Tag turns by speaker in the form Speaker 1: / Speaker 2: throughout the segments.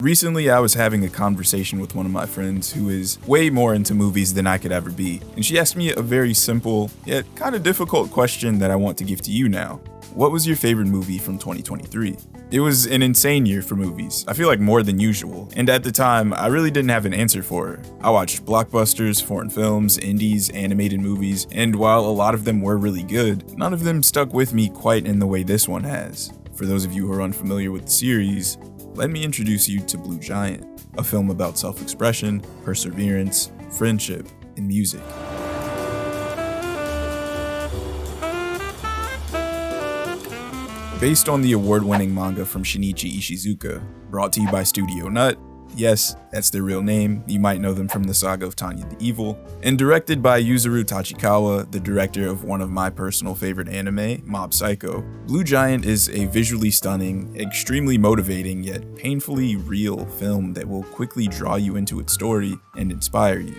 Speaker 1: Recently, I was having a conversation with one of my friends who is way more into movies than I could ever be, and she asked me a very simple, yet kind of difficult question that I want to give to you now. What was your favorite movie from 2023? It was an insane year for movies, I feel like more than usual, and at the time, I really didn't have an answer for her. I watched blockbusters, foreign films, indies, animated movies, and while a lot of them were really good, none of them stuck with me quite in the way this one has. For those of you who are unfamiliar with the series, let me introduce you to Blue Giant, a film about self-expression, perseverance, friendship, and music. Based on the award-winning manga from Shinichi Ishizuka, brought to you by Studio Nut, yes, that's their real name, you might know them from the saga of Tanya the Evil, and directed by Yuzuru Tachikawa, the director of one of my personal favorite anime, Mob Psycho, Blue Giant is a visually stunning, extremely motivating, yet painfully real film that will quickly draw you into its story and inspire you.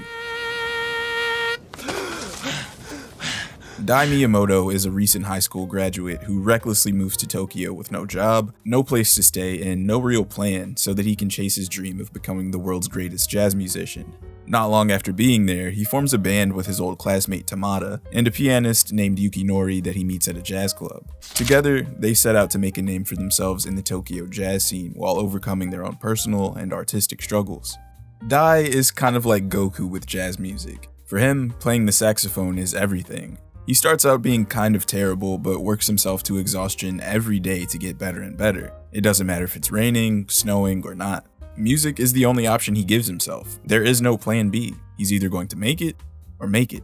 Speaker 1: Dai Miyamoto is a recent high school graduate who recklessly moves to Tokyo with no job, no place to stay, and no real plan so that he can chase his dream of becoming the world's greatest jazz musician. Not long after being there, he forms a band with his old classmate Tamada and a pianist named Yukinori that he meets at a jazz club. Together, they set out to make a name for themselves in the Tokyo jazz scene while overcoming their own personal and artistic struggles. Dai is kind of like Goku with jazz music. For him, playing the saxophone is everything. He starts out being kind of terrible, but works himself to exhaustion every day to get better and better. It doesn't matter if it's raining, snowing, or not. Music is the only option he gives himself. There is no plan B. He's either going to make it, or make it.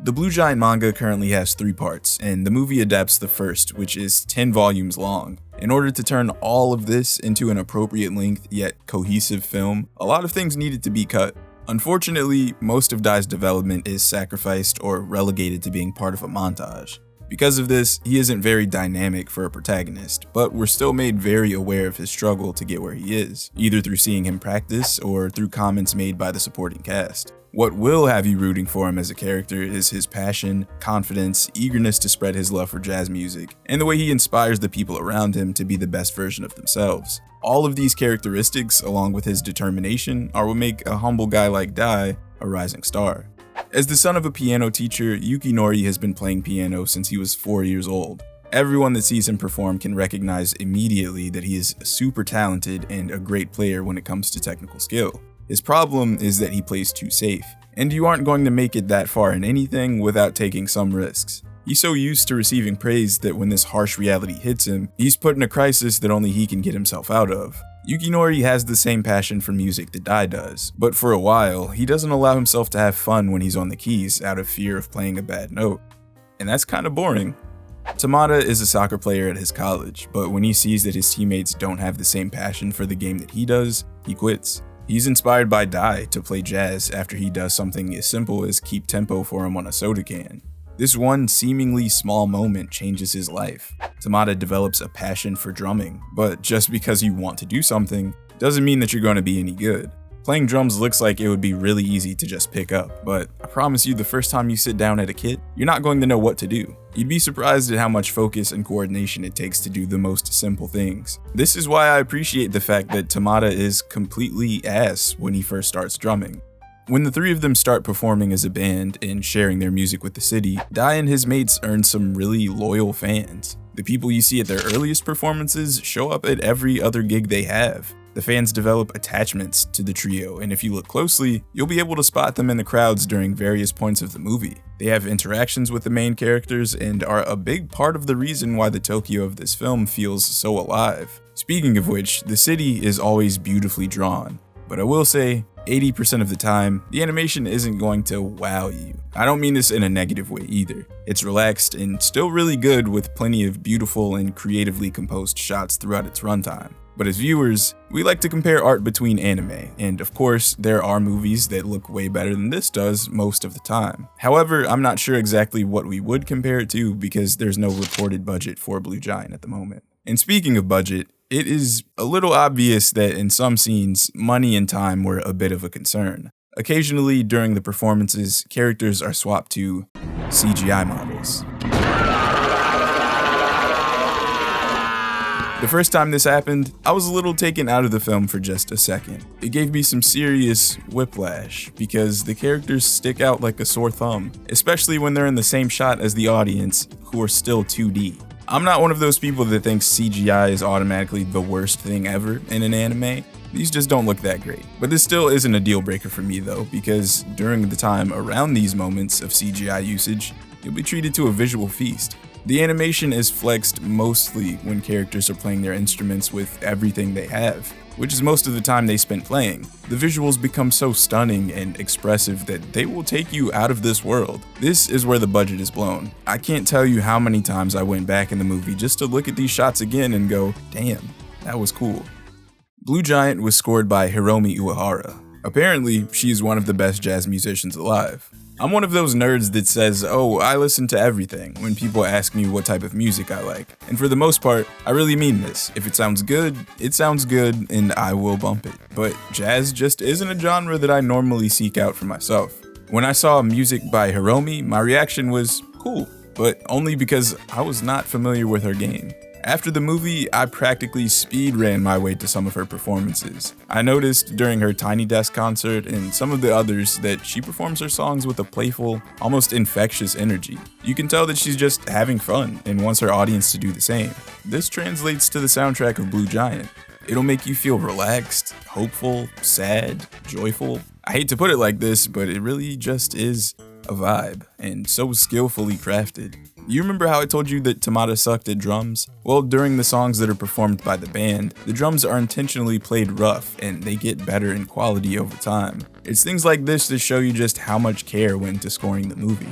Speaker 1: The Blue Giant manga currently has 3 parts, and the movie adapts the first, which is 10 volumes long. In order to turn all of this into an appropriate length yet cohesive film, a lot of things needed to be cut. Unfortunately, most of Dai's development is sacrificed or relegated to being part of a montage. Because of this, he isn't very dynamic for a protagonist, but we're still made very aware of his struggle to get where he is, either through seeing him practice or through comments made by the supporting cast. What will have you rooting for him as a character is his passion, confidence, eagerness to spread his love for jazz music, and the way he inspires the people around him to be the best version of themselves. All of these characteristics, along with his determination, are what make a humble guy like Dai a rising star. As the son of a piano teacher, Yukinori has been playing piano since he was 4 years old. Everyone that sees him perform can recognize immediately that he is super talented and a great player when it comes to technical skill. His problem is that he plays too safe, and you aren't going to make it that far in anything without taking some risks. He's so used to receiving praise that when this harsh reality hits him, he's put in a crisis that only he can get himself out of. Yukinori has the same passion for music that Dai does, but for a while, he doesn't allow himself to have fun when he's on the keys out of fear of playing a bad note. And that's kind of boring. Tamada is a soccer player at his college, but when he sees that his teammates don't have the same passion for the game that he does, he quits. He's inspired by Dai to play jazz after he does something as simple as keep tempo for him on a soda can. This one seemingly small moment changes his life. Tamada develops a passion for drumming, but just because you want to do something doesn't mean that you're going to be any good. Playing drums looks like it would be really easy to just pick up, but I promise you the first time you sit down at a kit, you're not going to know what to do. You'd be surprised at how much focus and coordination it takes to do the most simple things. This is why I appreciate the fact that Tamada is completely ass when he first starts drumming. When the 3 of them start performing as a band and sharing their music with the city, Dai and his mates earn some really loyal fans. The people you see at their earliest performances show up at every other gig they have. The fans develop attachments to the trio, and if you look closely, you'll be able to spot them in the crowds during various points of the movie. They have interactions with the main characters and are a big part of the reason why the Tokyo of this film feels so alive. Speaking of which, the city is always beautifully drawn, but I will say, 80% of the time, the animation isn't going to wow you. I don't mean this in a negative way either. It's relaxed and still really good with plenty of beautiful and creatively composed shots throughout its runtime. But as viewers, we like to compare art between anime, and of course, there are movies that look way better than this does most of the time. However, I'm not sure exactly what we would compare it to because there's no reported budget for Blue Giant at the moment. And speaking of budget, it is a little obvious that in some scenes, money and time were a bit of a concern. Occasionally, during the performances, characters are swapped to CGI models. The first time this happened, I was a little taken out of the film for just a second. It gave me some serious whiplash, because the characters stick out like a sore thumb, especially when they're in the same shot as the audience, who are still 2D. I'm not one of those people that thinks CGI is automatically the worst thing ever in an anime. These just don't look that great. But this still isn't a deal breaker for me though, because during the time around these moments of CGI usage, you'll be treated to a visual feast. The animation is flexed mostly when characters are playing their instruments with everything they have, which is most of the time they spent playing. The visuals become so stunning and expressive that they will take you out of this world. This is where the budget is blown. I can't tell you how many times I went back in the movie just to look at these shots again and go, damn, that was cool. Blue Giant was scored by Hiromi Uehara. Apparently, she's one of the best jazz musicians alive. I'm one of those nerds that says, oh, I listen to everything when people ask me what type of music I like. And for the most part, I really mean this. If it sounds good, and I will bump it. But jazz just isn't a genre that I normally seek out for myself. When I saw music by Hiromi, my reaction was cool, but only because I was not familiar with her game. After the movie, I practically speed ran my way to some of her performances. I noticed during her Tiny Desk concert and some of the others that she performs her songs with a playful, almost infectious energy. You can tell that she's just having fun and wants her audience to do the same. This translates to the soundtrack of Blue Giant. It'll make you feel relaxed, hopeful, sad, joyful. I hate to put it like this, but it really just is a vibe, and so skillfully crafted. You remember how I told you that Tamada sucked at drums? Well, during the songs that are performed by the band, the drums are intentionally played rough, and they get better in quality over time. It's things like this that show you just how much care went into scoring the movie.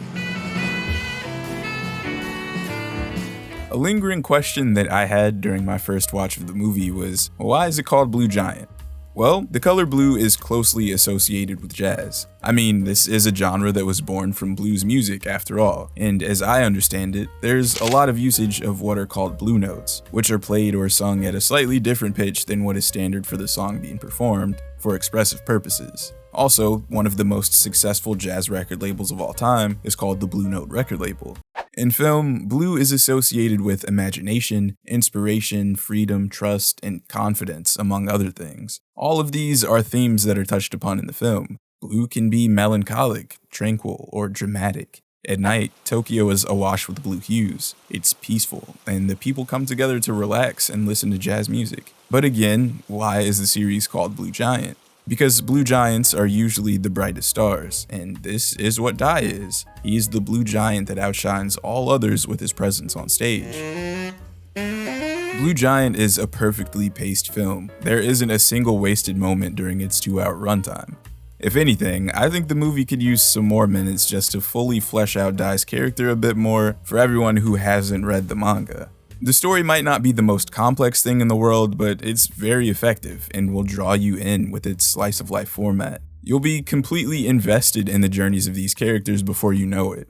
Speaker 1: A lingering question that I had during my first watch of the movie was, why is it called Blue Giant? Well, the color blue is closely associated with jazz. I mean, this is a genre that was born from blues music after all, and as I understand it, there's a lot of usage of what are called blue notes, which are played or sung at a slightly different pitch than what is standard for the song being performed for expressive purposes. Also, one of the most successful jazz record labels of all time is called the Blue Note record label. In film, blue is associated with imagination, inspiration, freedom, trust, and confidence, among other things. All of these are themes that are touched upon in the film. Blue can be melancholic, tranquil, or dramatic. At night, Tokyo is awash with blue hues. It's peaceful, and the people come together to relax and listen to jazz music. But again, why is the series called Blue Giant? Because blue giants are usually the brightest stars, and this is what Dai is. He is the blue giant that outshines all others with his presence on stage. Blue Giant is a perfectly paced film. There isn't a single wasted moment during its 2-hour runtime. If anything, I think the movie could use some more minutes just to fully flesh out Dai's character a bit more for everyone who hasn't read the manga. The story might not be the most complex thing in the world, but it's very effective and will draw you in with its slice of life format. You'll be completely invested in the journeys of these characters before you know it.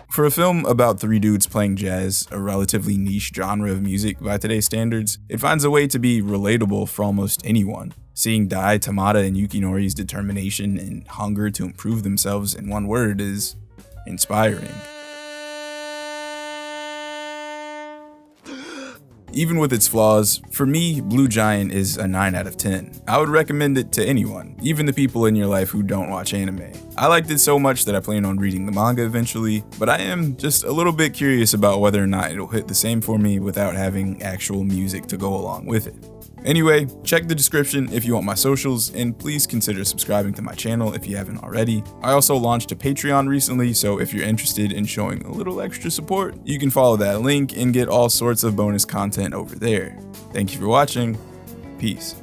Speaker 1: For a film about 3 dudes playing jazz, a relatively niche genre of music by today's standards, it finds a way to be relatable for almost anyone. Seeing Dai, Tamada, and Yukinori's determination and hunger to improve themselves in one word is inspiring. Even with its flaws, for me, Blue Giant is a 9 out of 10. I would recommend it to anyone, even the people in your life who don't watch anime. I liked it so much that I plan on reading the manga eventually, but I am just a little bit curious about whether or not it'll hit the same for me without having actual music to go along with it. Anyway, check the description if you want my socials, and please consider subscribing to my channel if you haven't already. I also launched a Patreon recently, so if you're interested in showing a little extra support, you can follow that link and get all sorts of bonus content over there. Thank you for watching. Peace.